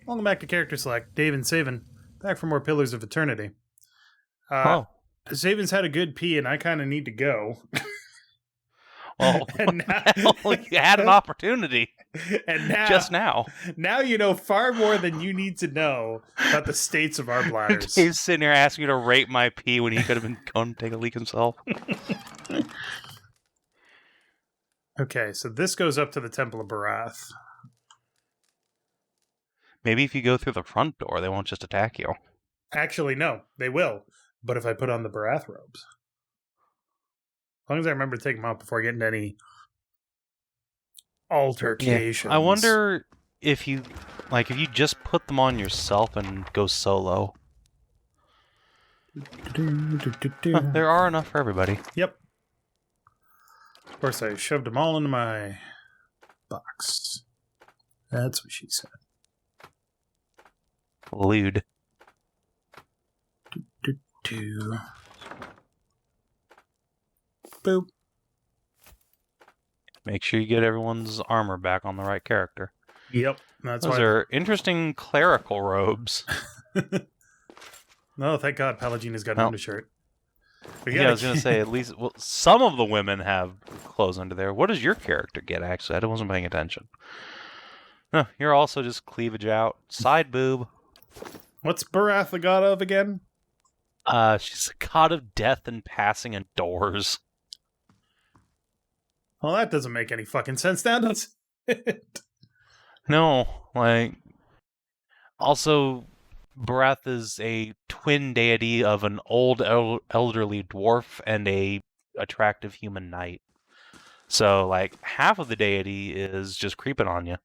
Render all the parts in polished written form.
Welcome back to Character Select. Dave and Savin, back for more Pillars of Eternity. Savin's had a good pee, and I kind of need to go. Well, And now, you had an opportunity. And now, just now. Now you know far more than you need to know about the states of our bladders. He's sitting here asking you to rate my pee when he could have been going to take a leak himself. Okay, so this goes up to the Temple of Barath. Maybe if you go through the front door, they won't just attack you. Actually, no, they will. But if I put on the Barath robes. As long as I remember to take them out before getting any altercations. Yeah. I wonder if you just put them on yourself and go solo. There are enough for everybody. Yep. Of course, I shoved them all into my box. That's what she said. Lewd. Boop. Make sure you get everyone's armor back on the right character. Yep. That's Those are interesting clerical robes. No, thank God Palagina's got an undershirt. Yeah, I was going to say, at least some of the women have clothes under there. What does your character get, actually? I wasn't paying attention. No, you're also just cleavage out. Side boob. What's Barath the god of again? She's a god of death and passing and doors. Well, that doesn't make any fucking sense now, does it? No, also, Barath is a twin deity of an old elderly dwarf and a attractive human knight. So, half of the deity is just creeping on you.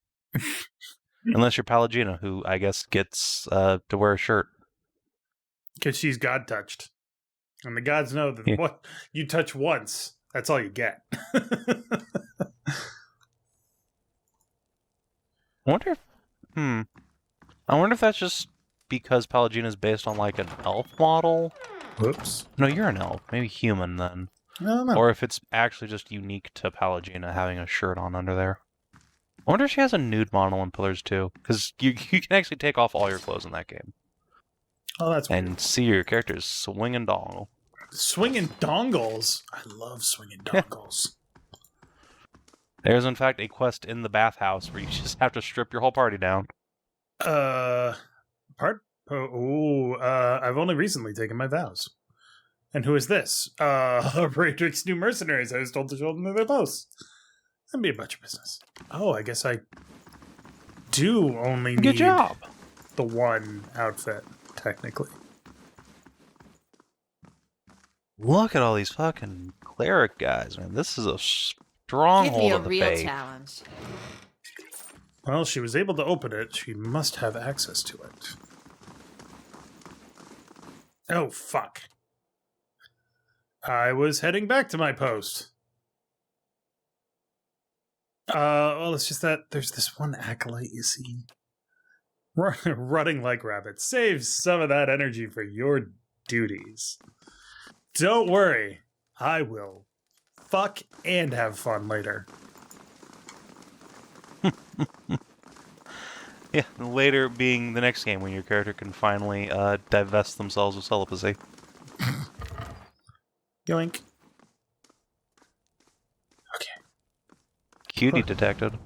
Unless you're Palagina, who I guess gets to wear a shirt. Because she's God-touched. And the gods know that what you touch once, that's all you get. I wonder if that's just because Palagina is based on, an elf model? Whoops. No, you're an elf. Maybe human, then. I don't know. Or if it's actually just unique to Palagina having a shirt on under there. I wonder if she has a nude model in Pillars 2. Because you can actually take off all your clothes in that game. Oh, that's weird. And see your character's swinging dongle. Swinging dongles? I love swinging dongles. There's, in fact, a quest in the bathhouse where you just have to strip your whole party down. I've only recently taken my vows. And who is this? Radrick's new mercenaries. I was told to show them to their posts. That'd be a bunch of business. Oh, I guess I do only need Good job. The one outfit, technically. Look at all these fucking cleric guys, man. This is a stronghold of the Give me a real faith. challenge. Well, she was able to open it. She must have access to it. Oh, fuck. I was heading back to my post. Well, it's just that there's this one acolyte, you see. Running like rabbits. Save some of that energy for your duties. Don't worry. I will fuck and have fun later. Yeah, later being the next game when your character can finally divest themselves of celibacy. Yoink. Cutie detected.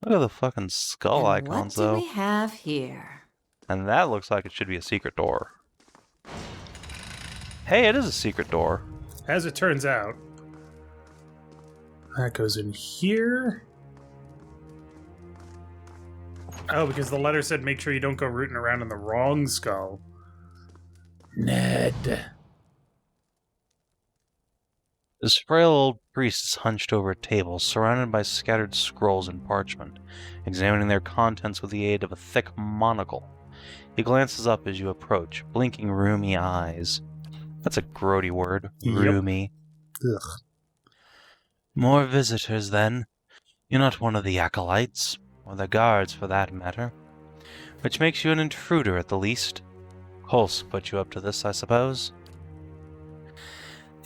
Look at the fucking skull And icons, what do though. we have here? And that looks like it should be a secret door. Hey, it is a secret door. As it turns out, that goes in here. Oh, because the letter said make sure you don't go rooting around in the wrong skull. Ned. This frail old priest is hunched over a table, surrounded by scattered scrolls and parchment, examining their contents with the aid of a thick monocle. He glances up as you approach, blinking rheumy eyes. That's a grody word. Yep. Rheumy. Ugh. More visitors, then. You're not one of the acolytes, or the guards for that matter. Which makes you an intruder at the least. Hulse put you up to this, I suppose.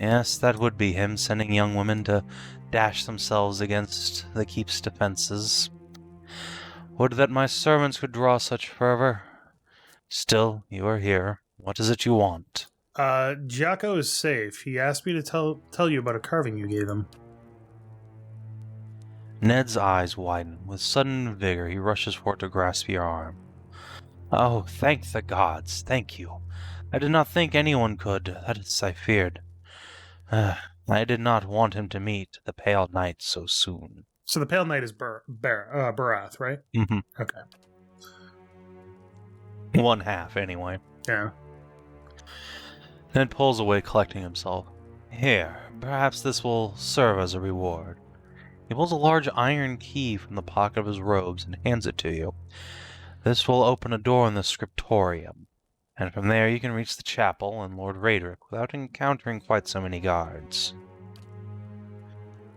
Yes, that would be him, sending young women to dash themselves against the keep's defenses. Would that my servants could draw such fervor. Still, you are here. What is it you want? Giaco is safe. He asked me to tell you about a carving you gave him. Ned's eyes widen. With sudden vigor, he rushes forward to grasp your arm. Oh, thank the gods, thank you. I did not think anyone could. That is, I feared. I did not want him to meet the Pale Knight so soon. So the Pale Knight is Barath, right? Mm-hmm. Okay. One half, anyway. Yeah. Ned pulls away, collecting himself. Here, perhaps this will serve as a reward. He pulls a large iron key from the pocket of his robes and hands it to you. This will open a door in the scriptorium, and from there you can reach the chapel and Lord Raedric without encountering quite so many guards.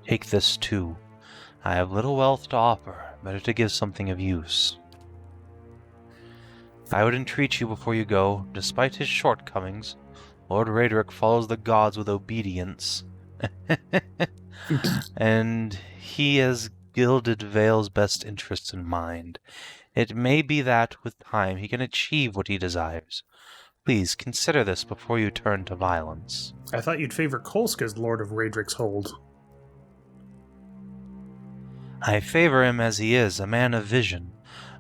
Take this too. I have little wealth to offer, better to give something of use. I would entreat you before you go, despite his shortcomings, Lord Raedric follows the gods with obedience. And he has Gilded Vale's best interests in mind. It may be that, with time, he can achieve what he desires. Please, consider this before you turn to violence. I thought you'd favor Kolsk as Lord of Raedric's Hold. I favor him as he is, a man of vision,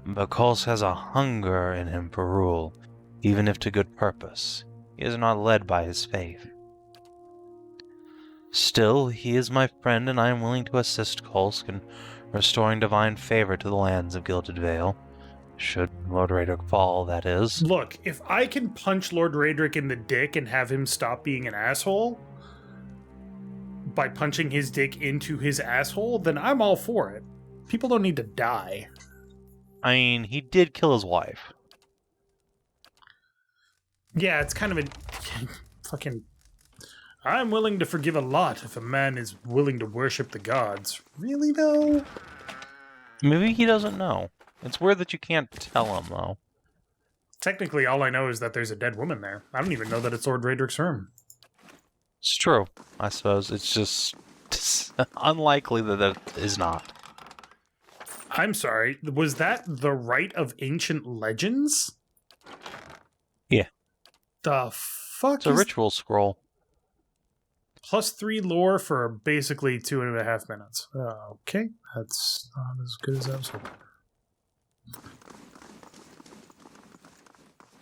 but Kolsk has a hunger in him for rule, even if to good purpose. He is not led by his faith. Still, he is my friend, and I am willing to assist Kolsk in restoring divine favor to the lands of Gilded Vale. Should Lord Raedric fall, that is. Look, if I can punch Lord Raedric in the dick and have him stop being an asshole by punching his dick into his asshole, then I'm all for it. People don't need to die. I mean, he did kill his wife. Yeah, it's kind of a fucking... I'm willing to forgive a lot if a man is willing to worship the gods. Really, though? Maybe he doesn't know. It's weird that you can't tell him, though. Technically, all I know is that there's a dead woman there. I don't even know that it's Lord Raedric's room. It's true, I suppose. It's just unlikely that it is not. I'm sorry, was that the Rite of Ancient Legends? Yeah. The fuck It's a ritual scroll. +3 lore for basically 2.5 minutes. Okay, that's not as good as I was hoping.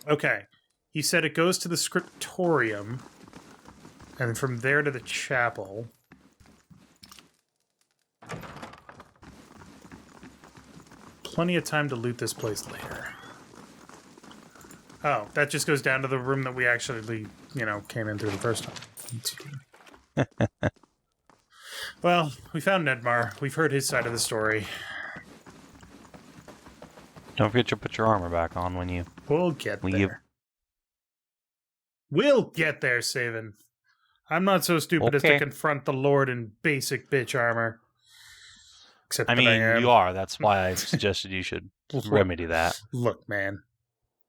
Okay, he said it goes to the scriptorium, and from there to the chapel. Plenty of time to loot this place later. Oh, that just goes down to the room that we actually, came in through the first time. Well, we found Nedmar. We've heard his side of the story. Don't forget to put your armor back on when you... We'll get there. We'll get there, Savin. I'm not so stupid as to confront the Lord in basic bitch armor. Except I mean, I am. you are. That's why I suggested you should remedy that. Look, man.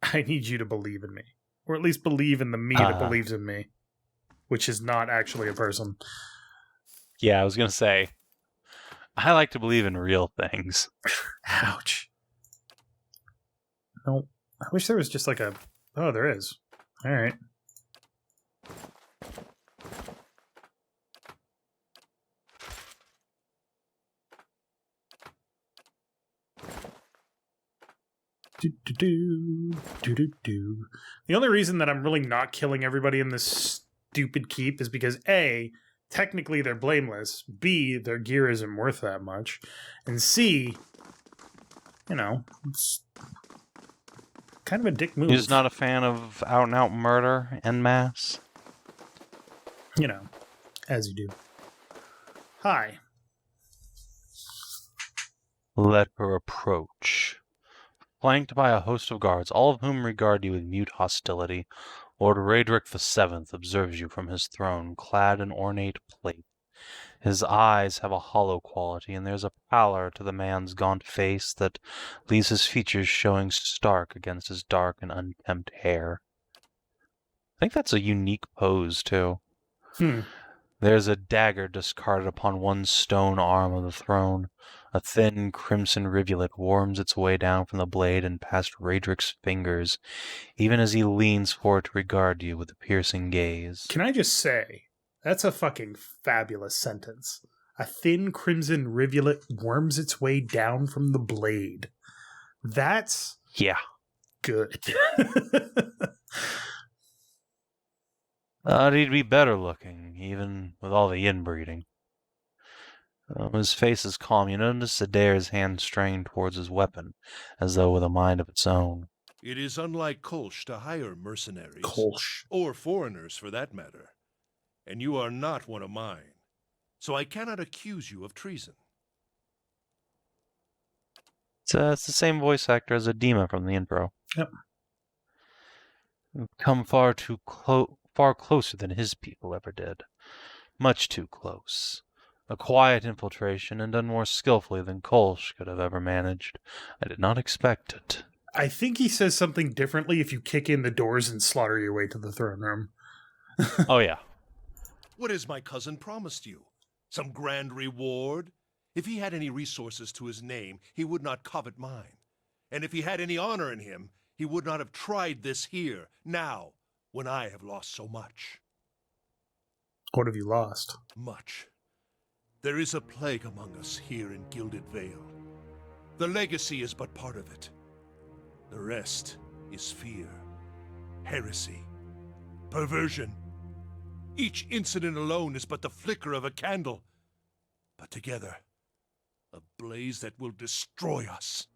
I need you to believe in me. Or at least believe in the me that believes in me. Which is not actually a person. Yeah, I was going to say, I like to believe in real things. Ouch. No, I wish there was just like a... Oh, there is. All right. The only reason that I'm really not killing everybody in this stupid keep is because A, technically they're blameless, B, their gear isn't worth that much, and C, it's kind of a dick move. He's not a fan of out-and-out murder en masse? As you do. Hi. Let her approach. Flanked by a host of guards, all of whom regard you with mute hostility, Lord Raedric VII observes you from his throne, clad in ornate plate. His eyes have a hollow quality, and there's a pallor to the man's gaunt face that leaves his features showing stark against his dark and unkempt hair. I think that's a unique pose, too. There's a dagger discarded upon one stone arm of the throne. A thin crimson rivulet worms its way down from the blade and past Raedric's fingers, even as he leans forward to regard you with a piercing gaze. Can I just say, that's a fucking fabulous sentence. A thin crimson rivulet worms its way down from the blade. That's Yeah. good. He'd be better looking, even with all the inbreeding. His face is calm. You notice Adair's hand strained towards his weapon, as though with a mind of its own. It is unlike Kolsch to hire mercenaries. Kolsch. Or foreigners, for that matter. And you are not one of mine. So I cannot accuse you of treason. It's the same voice actor as Edema from the intro. Yep. We've come far closer than his people ever did. Much too close. A quiet infiltration, and done more skillfully than Kolsch could have ever managed. I did not expect it. I think he says something differently if you kick in the doors and slaughter your way to the throne room. Oh, yeah. What has my cousin promised you? Some grand reward? If he had any resources to his name, he would not covet mine. And if he had any honor in him, he would not have tried this here, now, when I have lost so much. What have you lost? Much. There is a plague among us here in Gilded Vale. The legacy is but part of it. The rest is fear, heresy, perversion. Each incident alone is but the flicker of a candle, but together, a blaze that will destroy us.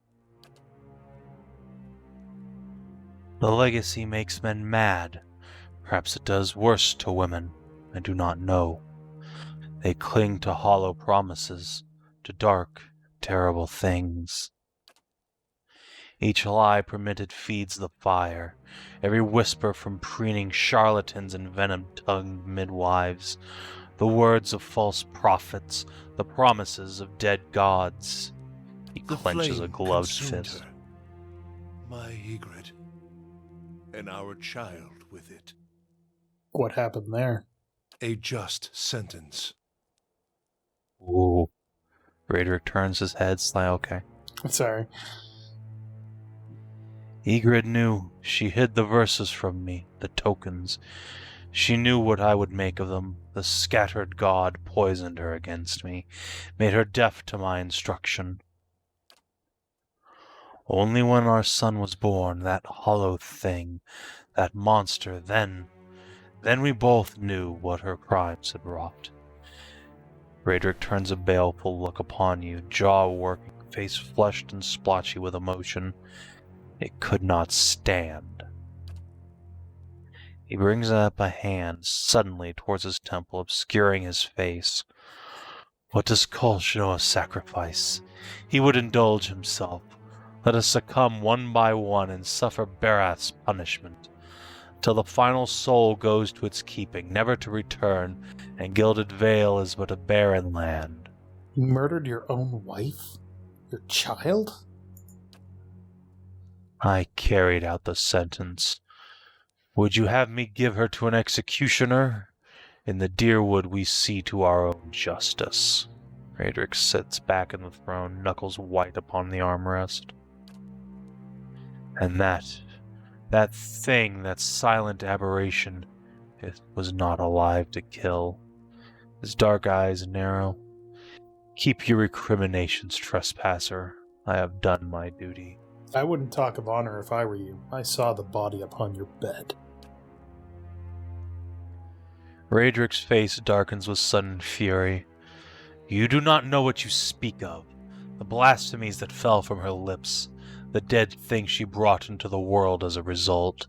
The legacy makes men mad. Perhaps it does worse to women. I do not know. They cling to hollow promises, to dark, terrible things. Each lie permitted feeds the fire. Every whisper from preening charlatans and venom-tongued midwives. The words of false prophets, the promises of dead gods. He The clenches a flame gloved consumed fist. her. My Ygritte, and our child with it. What happened there? A just sentence. Ooh. Raedric turns his head slightly. Okay. Sorry. Ygritte knew. She hid the verses from me, the tokens. She knew what I would make of them. The scattered god poisoned her against me, made her deaf to my instruction. Only when our son was born, that hollow thing, that monster, then we both knew what her crimes had wrought. Raedric turns a baleful look upon you, jaw working, face flushed and splotchy with emotion. It could not stand. He brings up a hand suddenly towards his temple, obscuring his face. What does Kolsch know of sacrifice? He would indulge himself. Let us succumb one by one and suffer Barath's punishment, till the final soul goes to its keeping, never to return, and Gilded Vale is but a barren land. You murdered your own wife? Your child? I carried out the sentence. Would you have me give her to an executioner? In the dear wood we see to our own justice. Raedric sits back in the throne, knuckles white upon the armrest. And that thing, that silent aberration, it was not alive to kill. His dark eyes narrow. Keep your recriminations, trespasser. I have done my duty. I wouldn't talk of honor if I were you. I saw the body upon your bed. Raedric's face darkens with sudden fury. You do not know what you speak of. The blasphemies that fell from her lips. The dead thing she brought into the world as a result.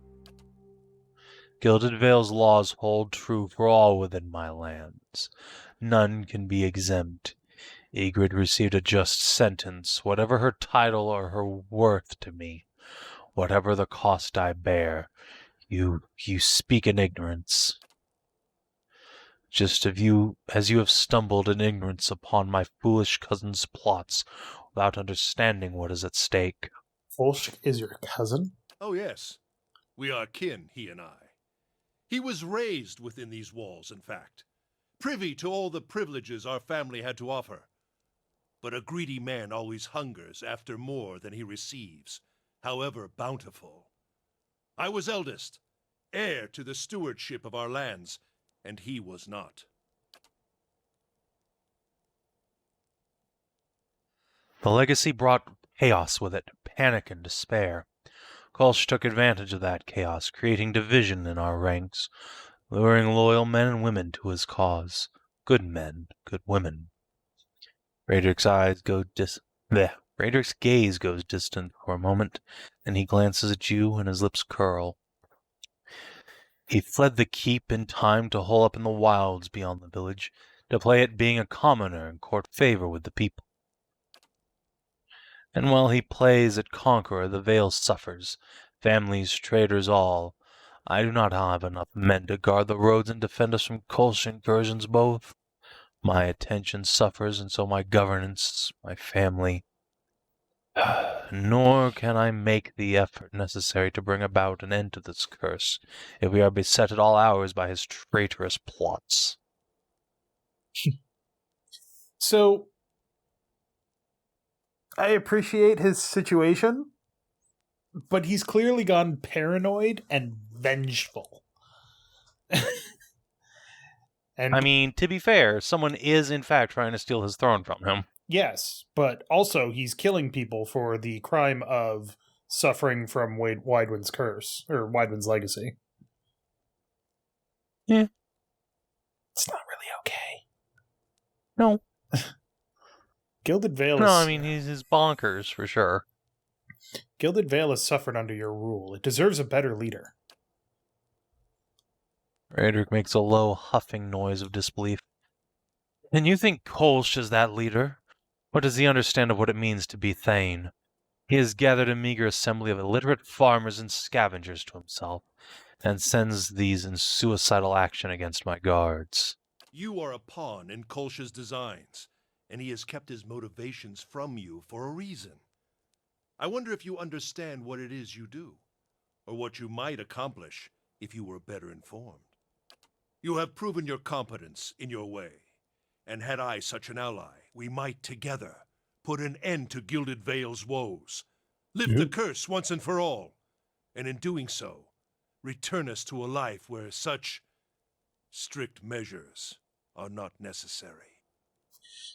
Gilded Vale's laws hold true for all within my lands. None can be exempt. Ygritte received a just sentence, whatever her title or her worth to me, whatever the cost I bear. You speak in ignorance. Just as you have stumbled in ignorance upon my foolish cousin's plots, without understanding what is at stake. Kolsch is your cousin? Oh yes, we are kin, he and I. He was raised within these walls, in fact. privy to all the privileges our family had to offer. But a greedy man always hungers after more than he receives, however bountiful. I was eldest, heir to the stewardship of our lands, and he was not. The legacy brought chaos with it, panic and despair. Kolsch took advantage of that chaos, creating division in our ranks, luring loyal men and women to his cause. Good men, good women. Radric's gaze goes distant for a moment, then he glances at you and his lips curl. He fled the keep in time to hole up in the wilds beyond the village, to play at being a commoner and court favor with the people. And while he plays at conqueror, the Vale suffers, families, traders all. I do not have enough men to guard the roads and defend us from Kolsch incursions both. My attention suffers, and so my governance, my family. Nor can I make the effort necessary to bring about an end to this curse, if we are beset at all hours by his traitorous plots. So, I appreciate his situation, but he's clearly gone paranoid and vengeful. And I mean, to be fair, someone is in fact trying to steal his throne from him. yes, but also he's killing people for the crime of suffering from Widewind's curse, or Widewind's legacy. Yeah. It's not really okay. No. Gilded Vale No, I mean, he's bonkers, for sure. Gilded Vale has suffered under your rule. It deserves a better leader. Radric makes a low, huffing noise of disbelief. And you think Kolsch is that leader? What does he understand of what it means to be Thane? He has gathered a meager assembly of illiterate farmers and scavengers to himself, and sends these in suicidal action against my guards. You are a pawn in Kolsch's designs, and he has kept his motivations from you for a reason. I wonder if you understand what it is you do, or what you might accomplish if you were better informed. You have proven your competence in your way, and had I such an ally, we might together put an end to Gilded Vale's woes, lift the curse once and for all, and in doing so, return us to a life where such strict measures are not necessary.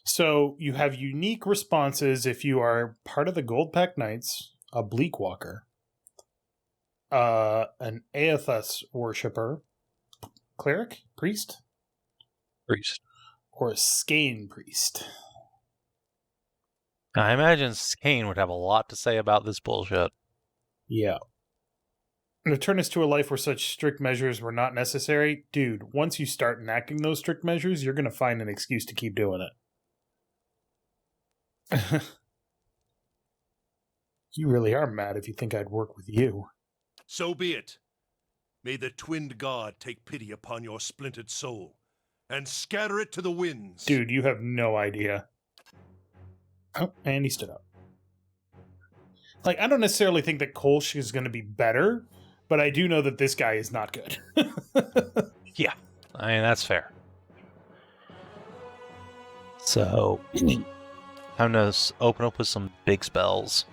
So you have unique responses if you are part of the Goldpack Knights, a Bleakwalker, an Aethus worshipper, cleric, priest, or a Skane priest. I imagine Skane would have a lot to say about this bullshit. Yeah. Return us to a life where such strict measures were not necessary. Dude, once you start enacting those strict measures, you're going to find an excuse to keep doing it. You really are mad if you think I'd work with you. So be it. May the twinned god take pity upon your splintered soul, and scatter it to the winds. Dude, you have no idea. Oh, and he stood up. Like, I don't necessarily think that Kolsch is going to be better, but I do know that this guy is not good. Yeah, I mean, that's fair. So, I'm going to open up with some big spells.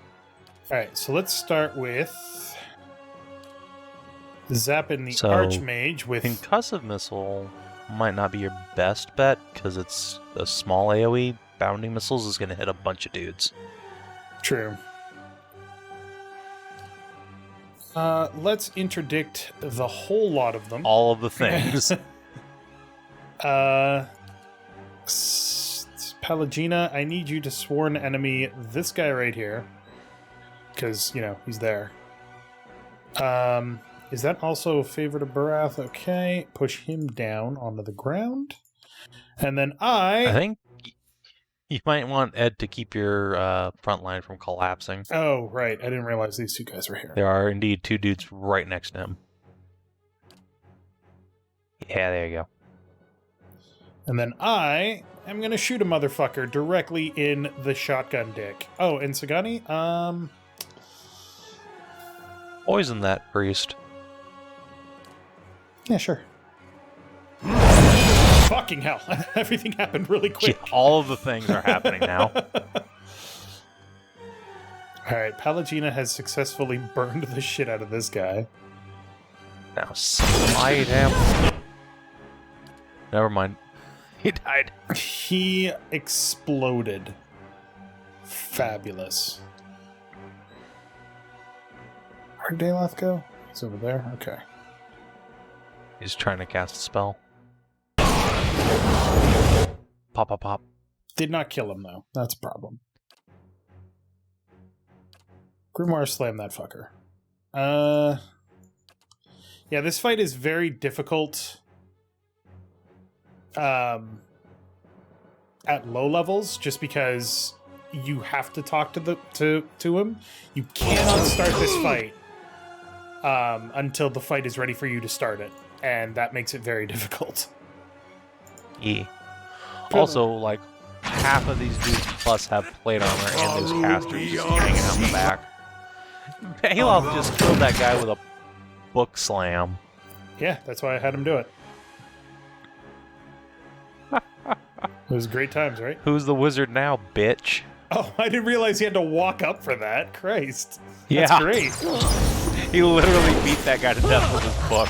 Alright, so let's start with zapping the So, Archmage with... Concussive Missile might not be your best bet, because it's a small AoE. Bounding Missiles is going to hit a bunch of dudes. True. Let's interdict the whole lot of them. All of the things. Pelagina, I need you to sworn enemy this guy right here. Because, you know, he's there. Is that also a favor to Barath? Okay. Push him down onto the ground. And then I think you might want Ed to keep your front line from collapsing. Oh, right. I didn't realize these two guys were here. There are indeed two dudes right next to him. Yeah, there you go. And then I am going to shoot a motherfucker directly in the shotgun dick. Oh, and Sagani? Poison that priest. Yeah, sure. Fucking hell. Everything happened really quick. Yeah, all of the things are happening now. Alright, Pallegina has successfully burned the shit out of this guy. Now smite him. Never mind. He died. He exploded. Fabulous. Where'd Dayloth go? He's over there? Okay. He's trying to cast a spell. Pop, pop, pop. Did not kill him, though. That's a problem. Grimoire slam that fucker. Yeah, this fight is very difficult at low levels, just because you have to talk to him. You cannot start this fight until the fight is ready for you to start it, and that makes it very difficult. Yeah. Also, like, half of these dudes plus have plate armor, and those casters just hanging out in the back. Baloth just killed that guy with a book slam. Yeah, that's why I had him do it. It was great times, right? Who's the wizard now, bitch? Oh, I didn't realize he had to walk up for that. Christ. Yeah. That's great. He literally beat that guy to death with his book.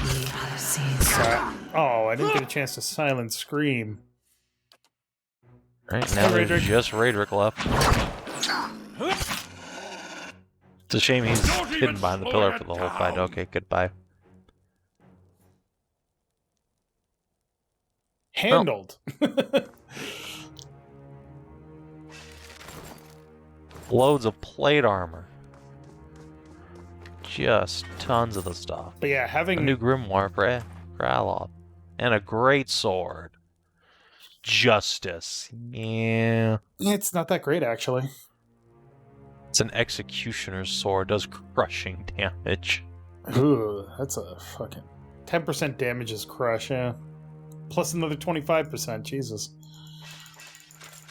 Oh, I didn't get a chance to silent scream. Right, now Hey, there's Raedric. just Raedric left. It's a shame he's hidden behind the pillar for the whole fight. Okay, goodbye. Handled. Loads of plate armor. Just tons of the stuff. But yeah, A having new grimoire for Kraloth. And a great sword. Justice. Yeah. it's not that great, actually. It's an executioner's sword. Does crushing damage. Ooh, that's a fucking 10% damage is crush, yeah. Plus another 25%, Jesus.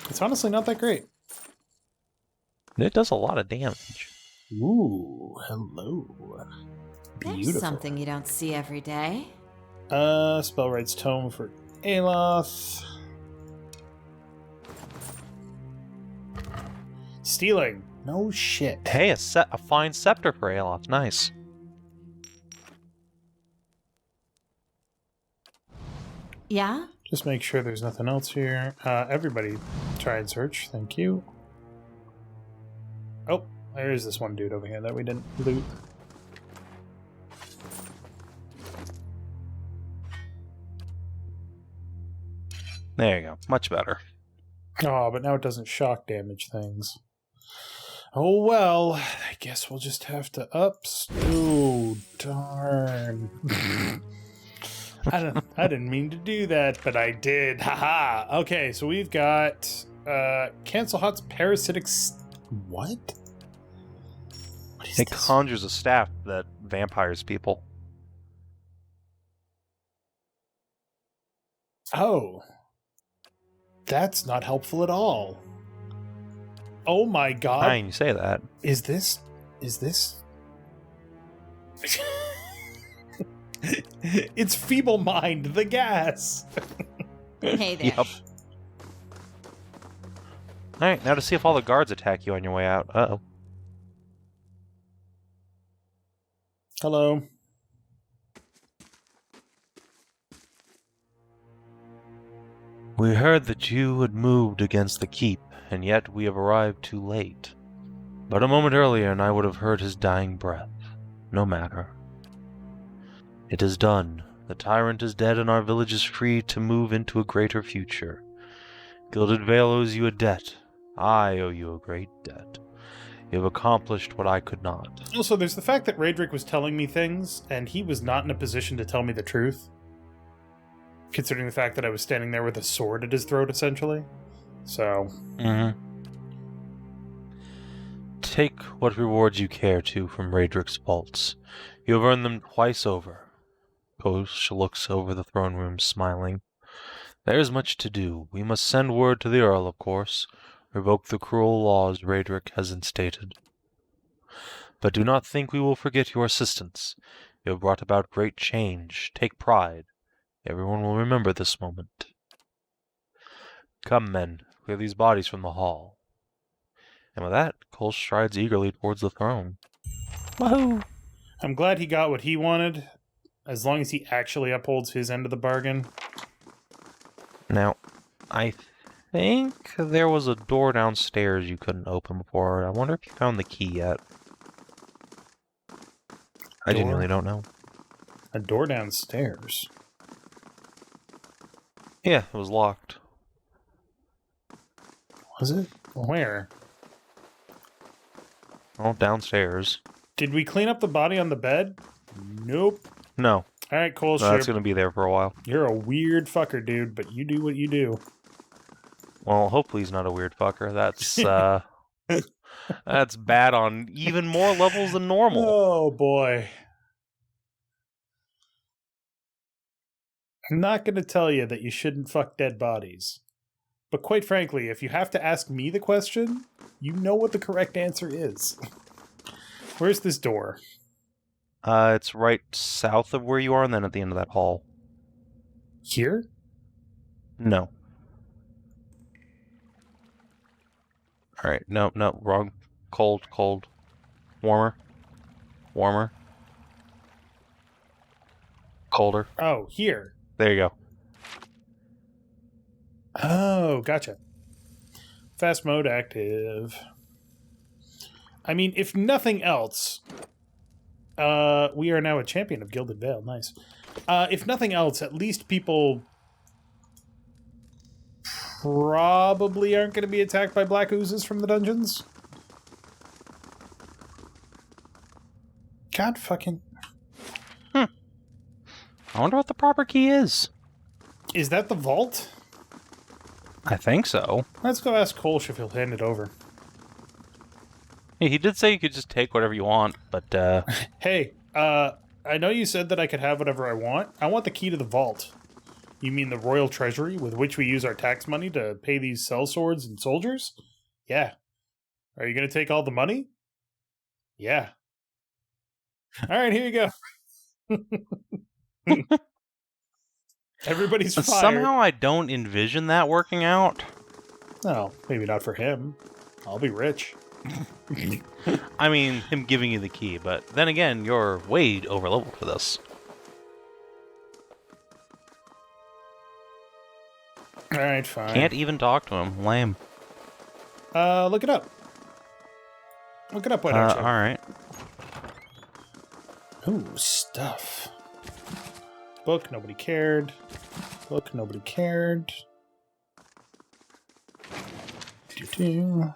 It's honestly not that great. It does a lot of damage. Ooh, hello. There's Beautiful. something you don't see every day. Spellwright's Tome for Aloth. Stealing. No shit. Hey, a fine scepter for Aloth. Nice. Yeah? Just make sure there's nothing else here. Everybody try and search. Thank you. Oh, there is this one dude over here that we didn't loot. There you go. Much better. Oh, but now it doesn't shock damage things. Oh well, I guess we'll just have to Oh, darn. I didn't mean to do that, but I did. Haha. Okay, so we've got Cancel Hot's parasitic. What? What is It this? conjures a staff that vampires people. Oh. That's not helpful at all. Oh my god. Fine, you say that. Is this It's Feeble Mind, the gas. Hey there. Yep. Alright, now to see if all the guards attack you on your way out. Uh-oh. Hello. We heard that you had moved against the keep, and yet we have arrived too late. But a moment earlier, and I would have heard his dying breath. No matter. It is done. The tyrant is dead, and our village is free to move into a greater future. Gilded Vale owes you a debt. I owe you a great debt. You have accomplished what I could not. Also, there's the fact that Raedric was telling me things, and he was not in a position to tell me the truth. Considering the fact that I was standing there with a sword at his throat, essentially. So... Take what rewards you care to from Raedric's vaults. You have earned them twice over. Posh looks over the throne room, smiling. There is much to do. We must send word to the Earl, of course. Revoke the cruel laws Raedric has instated. But do not think we will forget your assistance. You have brought about great change. Take pride. Everyone will remember this moment. Come, men, clear these bodies from the hall. And with that, Cole strides eagerly towards the throne. Woohoo! I'm glad he got what he wanted, as long as he actually upholds his end of the bargain. Now, I think there was a door downstairs you couldn't open before. I wonder if you found the key yet. I genuinely don't know. A door downstairs? Yeah, it was locked. Was it? Where? Oh, downstairs. Did we clean up the body on the bed? Nope. No. All right, Cole, No, that's going to be there for a while. You're a weird fucker, dude, but you do what you do. Well, hopefully he's not a weird fucker. That's, that's bad on even more levels than normal. Oh, boy. I'm not going to tell you that you shouldn't fuck dead bodies. But quite frankly, if you have to ask me the question, you know what the correct answer is. Where's this door? It's right south of where you are and then at the end of that hall. Here? No. Alright, no, wrong. Cold. Warmer. Colder. Oh, here. There you go. Oh, gotcha. Fast mode active. I mean, if nothing else, we are now a champion of Gilded Vale. Nice. If nothing else, at least people probably aren't going to be attacked by black oozes from the dungeons. God fucking... I wonder what the proper key is. Is that the vault? I think so. Let's go ask Kolsch if he'll hand it over. Yeah, he did say you could just take whatever you want, but, Hey, I know you said that I could have whatever I want. I want the key to the vault. You mean the royal treasury with which we use our tax money to pay these sellswords and soldiers? Yeah. Are you going to take all the money? Yeah. All right, here you go. Everybody's fired. somehow I don't envision that working out. No, maybe not for him. I'll be rich. I mean, him giving you the key, but then again, you're way overleveled for this. All right, fine. Can't even talk to him. Lame. Look it up. Look it up, why don't you? Alright. Ooh, stuff. Book, nobody cared. Book, nobody cared. Do-do.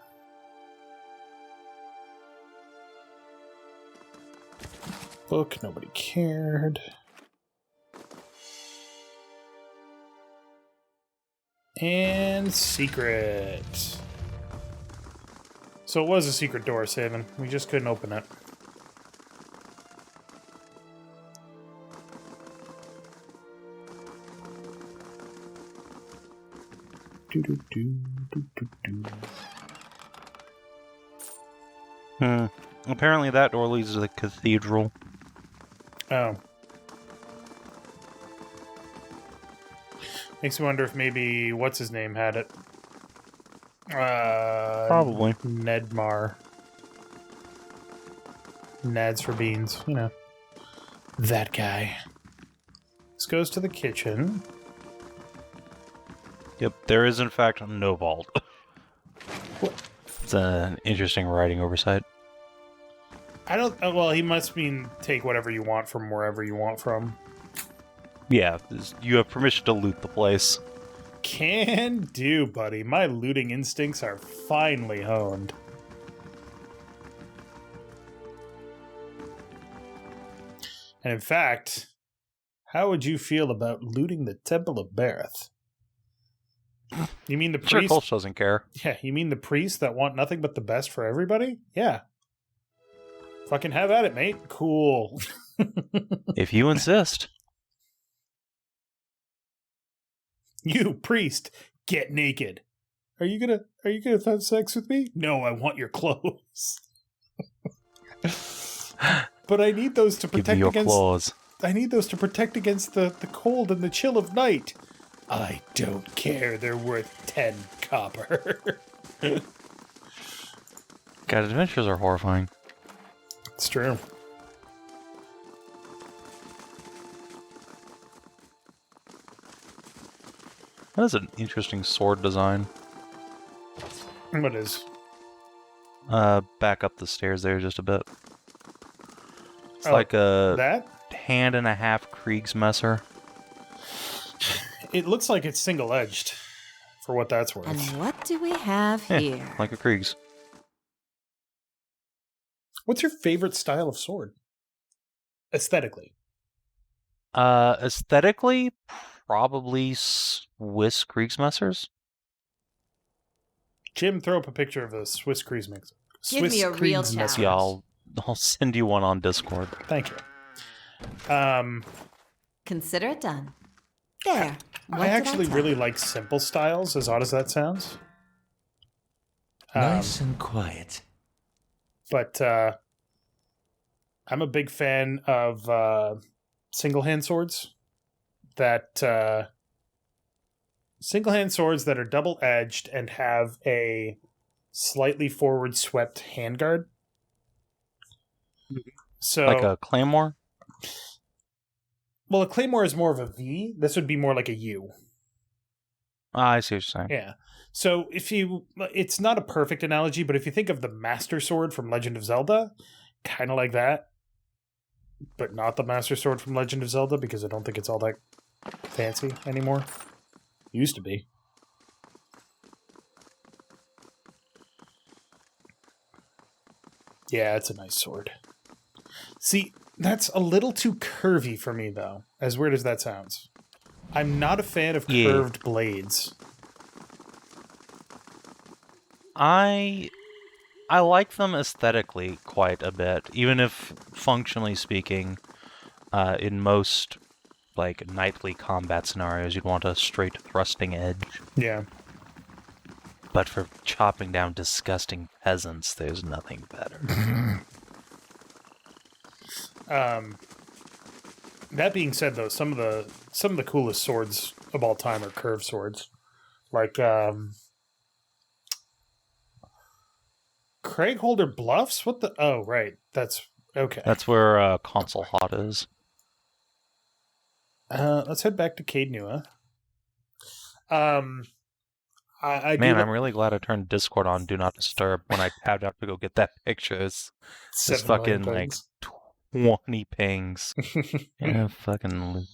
Book, nobody cared. And secret. So it was a secret door, Savin. We just couldn't open it. Apparently that door leads to the cathedral. Oh. Makes me wonder if maybe what's his name had it. Probably. Nedmar. Nads for beans, you know. That guy. This goes to the kitchen. Yep, there is in fact no vault. What? It's an interesting writing oversight. I don't... well, he must mean take whatever you want from wherever you want from. Yeah, you have permission to loot the place. Can do, buddy. My looting instincts are finely honed. And in fact, how would you feel about looting the Temple of Bareth? You mean the Sure, priest? Kolsch doesn't care. Yeah, you mean the priests that want nothing but the best for everybody? Yeah. Fucking have at it, mate. Cool. If you insist. You, priest, get naked. Are you gonna have sex with me? No, I want your clothes. But I need those to Give me protect your against claws. I need those to protect against the cold and the chill of night. I don't care. They're worth 10 copper. God, adventures are horrifying. It's true. That is an interesting sword design. What is? Back up the stairs there just a bit. It's Oh, like a that? hand and a half Kriegsmesser. It looks like it's single-edged, for what that's worth. And what do we have here? Like a Kriegs. What's your favorite style of sword? Aesthetically. Aesthetically, probably Swiss Kriegsmessers. Jim, throw up a picture of a Swiss Kriegsmesser. Give me a real challenge. Yeah, I'll send you one on Discord. Thank you. Consider it done. There. I actually really like simple styles, as odd as that sounds. Nice and quiet. But I'm a big fan of single-hand swords. Single-hand swords that are double-edged and have a slightly forward-swept handguard. So, Like a Claymore? well, a claymore is more of a V. This would be more like a U. I see what you're saying. Yeah. So it's not a perfect analogy, but if you think of the Master Sword from Legend of Zelda, kind of like that, but not the Master Sword from Legend of Zelda, because I don't think it's all that fancy anymore. Used to be. Yeah, it's a nice sword. See, that's a little too curvy for me, though, as weird as that sounds. I'm not a fan of curved blades. I like them aesthetically quite a bit, even if functionally speaking, in most like knightly combat scenarios, you'd want a straight thrusting edge. Yeah. But for chopping down disgusting peasants, there's nothing better. That being said, though, some of the coolest swords of all time are curved swords, like Craigholder Bluffs. What the? Oh, right. That's okay. That's where Console Hot is. Let's head back to Cade Nua. I'm really glad I turned Discord on Do Not Disturb when I tabbed out to go get that picture. It's fucking like 20 pings. Yeah, fucking.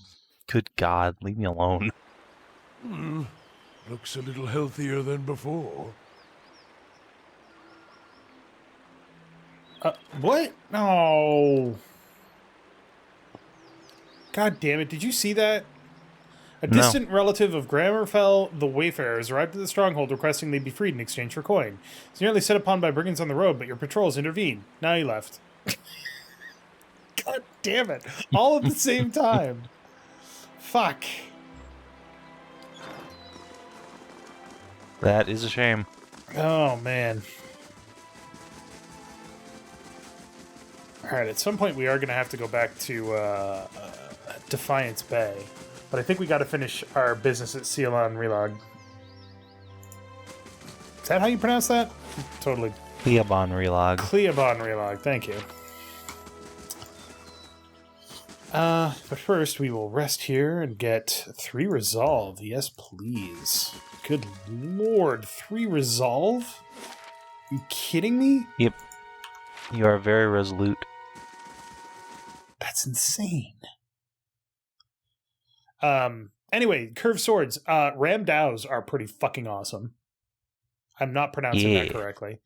Good God, leave me alone. Looks a little healthier than before. What? No. God damn it! Did you see that? A distant relative of Grammerfell the Wayfarers arrived at the stronghold requesting they be freed in exchange for coin. It's nearly set upon by brigands on the road, but your patrols intervened. Now he left. God damn it. All at the same time. Fuck. That is a shame. Oh, man. Alright, at some point we are going to have to go back to Defiance Bay. But I think we got to finish our business at Ceylon Relog. Is that how you pronounce that? Totally. Cleobon Relog. Cleobon Relog, thank you. But first, we will rest here and get 3 resolve. Yes, please. Good lord, 3 resolve? Are you kidding me? Yep. You are very resolute. That's insane. Anyway, curved swords. Ram Dows are pretty fucking awesome. I'm not pronouncing that correctly.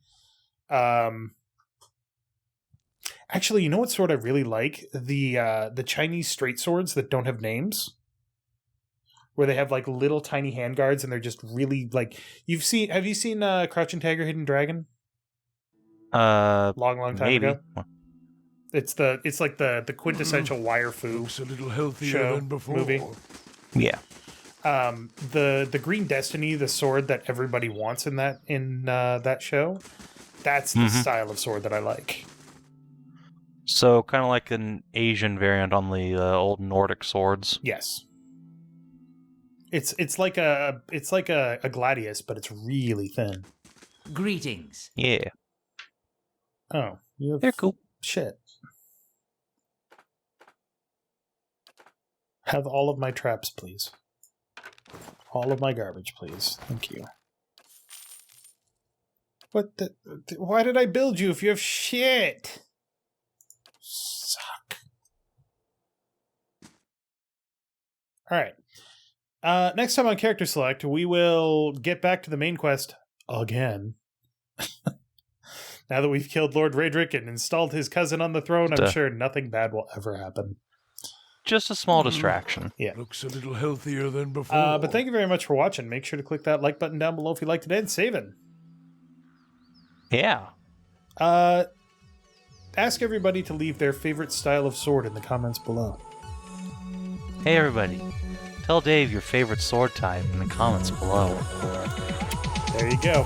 Actually, you know what sword I really like? The Chinese straight swords that don't have names, where they have like little tiny handguards and they're just really like. Have you seen Crouching Tiger, Hidden Dragon? Long time ago. It's like the quintessential wire fu. Looks a little healthier than before. Movie. Yeah. The Green Destiny, the sword that everybody wants in that show. That's the style of sword that I like. So kind of like an Asian variant on the old Nordic swords. Yes. It's like a gladius, but it's really thin. Greetings. Yeah. Oh, you have They're cool. shit. Have all of my traps, please. All of my garbage, please. Thank you. What the? Why did I build you if you have shit? Suck. All right. Next time on Character Select, we will get back to the main quest again. Now that we've killed Lord Raedric and installed his cousin on the throne, I'm sure nothing bad will ever happen. Just a small distraction. Yeah. Looks a little healthier than before. But thank you very much for watching. Make sure to click that like button down below if you liked it. And Savin. Yeah. Ask everybody to leave their favorite style of sword in the comments below. Hey everybody, tell Dave your favorite sword type in the comments below. There you go.